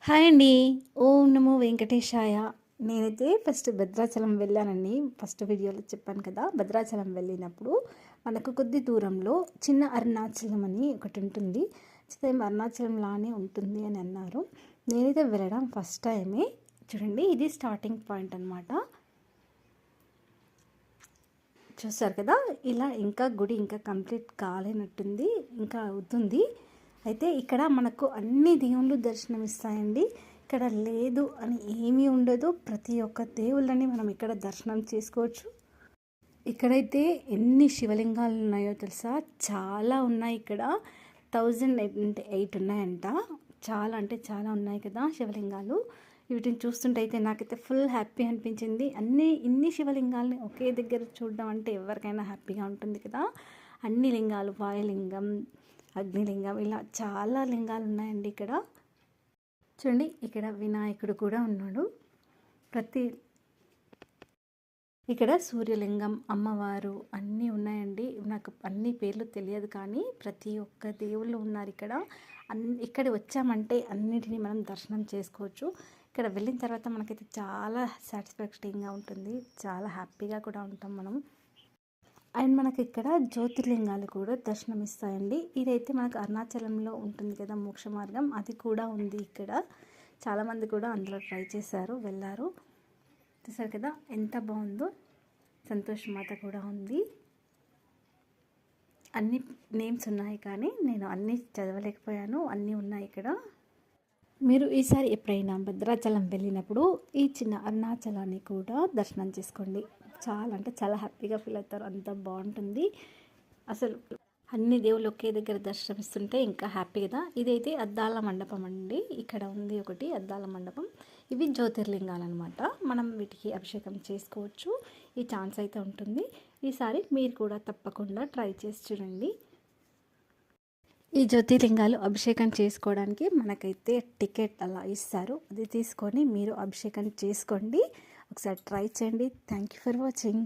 Hi అండి. ఓం నమో వెంకటేశాయ. నేనైతే first Bhadrachalam వెళ్ళానండి. ఫస్ట్ వీడియోలో చెప్పాను కదా, భద్రాచలం వెళ్ళినప్పుడు మనకు కొద్ది దూరంలో చిన్న అరుణాచలం అని ఒకటి ఉంటుంది. సేమ్ అరుణాచలం లానే ఉంటుంది అని అన్నారు. నేనైతే వెళ్ళడం ఫస్ట్ టైమే. చూడండి, ఇది స్టార్టింగ్ పాయింట్ అనమాట. చూస్తారు కదా, ఇలా ఇంకా గుడి ఇంకా కంప్లీట్ కాలేనట్టుంది, ఇంకా అవుతుంది. అయితే ఇక్కడ మనకు అన్ని దేవుళ్ళు దర్శనమిస్తాయండి. ఇక్కడ లేదు అని ఏమీ ఉండదు. ప్రతి ఒక్క దేవుళ్ళని మనం ఇక్కడ దర్శనం చేసుకోవచ్చు. ఇక్కడైతే ఎన్ని శివలింగాలు ఉన్నాయో తెలుసా, చాలా ఉన్నాయి. ఇక్కడ 1008 ఉన్నాయంట. చాలా అంటే చాలా ఉన్నాయి కదా శివలింగాలు. వీటిని చూస్తుంటే అయితే నాకైతే ఫుల్ హ్యాపీ అనిపించింది. ఇన్ని శివలింగాలని ఒకే దగ్గర చూడడం అంటే ఎవరికైనా హ్యాపీగా ఉంటుంది కదా. అన్ని లింగాలు, వాయులింగం, అగ్నిలింగం, ఇలా చాలా లింగాలు ఉన్నాయండి ఇక్కడ. చూడండి, ఇక్కడ వినాయకుడు కూడా ఉన్నాడు. ఇక్కడ సూర్యలింగం, అమ్మవారు అన్నీ ఉన్నాయండి. నాకు అన్ని పేర్లు తెలియదు, కానీ ప్రతి ఒక్క దేవుళ్ళు ఉన్నారు ఇక్కడ. ఇక్కడ వచ్చామంటే అన్నిటినీ మనం దర్శనం చేసుకోవచ్చు. ఇక్కడ వెళ్ళిన తర్వాత మనకైతే చాలా సాటిస్ఫాక్షన్గా ఉంటుంది, చాలా హ్యాపీగా కూడా ఉంటాం మనం. అండ్ మనకి ఇక్కడ జ్యోతిర్లింగాలు కూడా దర్శనమిస్తాయండి. ఇదైతే మనకు అరుణాచలంలో ఉంటుంది కదా మోక్ష మార్గం, అది కూడా ఉంది ఇక్కడ. చాలామంది కూడా అందులో ట్రై చేశారు, వెళ్ళారు. చూసారు కదా ఎంత బాగుందో. సంతోష్ మాత కూడా ఉంది. అన్ని నేమ్స్ ఉన్నాయి, కానీ నేను అన్నీ చదవలేకపోయాను. అన్నీ ఉన్నాయి ఇక్కడ. మీరు ఈసారి ఎప్పుడైనా భద్రాచలం వెళ్ళినప్పుడు ఈ చిన్న అరుణాచలాన్ని కూడా దర్శనం చేసుకోండి. చాలా అంటే చాలా హ్యాపీగా ఫీల్ అవుతారు. అంత బాగుంటుంది అసలు. అన్ని దేవుళ్ళు ఒకే దగ్గర దర్శనమిస్తుంటే ఇంకా హ్యాపీ కదా. ఇదైతే అద్దాల మండపం అండి. ఇక్కడ ఉంది ఒకటి అద్దాల మండపం. ఇవి జ్యోతిర్లింగాలు అనమాట. మనం వీటికి అభిషేకం చేసుకోవచ్చు. ఈ ఛాన్స్ అయితే ఉంటుంది. ఈసారి మీరు కూడా తప్పకుండా ట్రై చేసి చూడండి. ఈ జ్యోతిర్లింగాలు అభిషేకం చేసుకోవడానికి మనకైతే టికెట్ అలా ఇస్తారు. అది తీసుకొని మీరు అభిషేకం చేసుకోండి. ఒకసారి ట్రై చేయండి. Thank you for watching.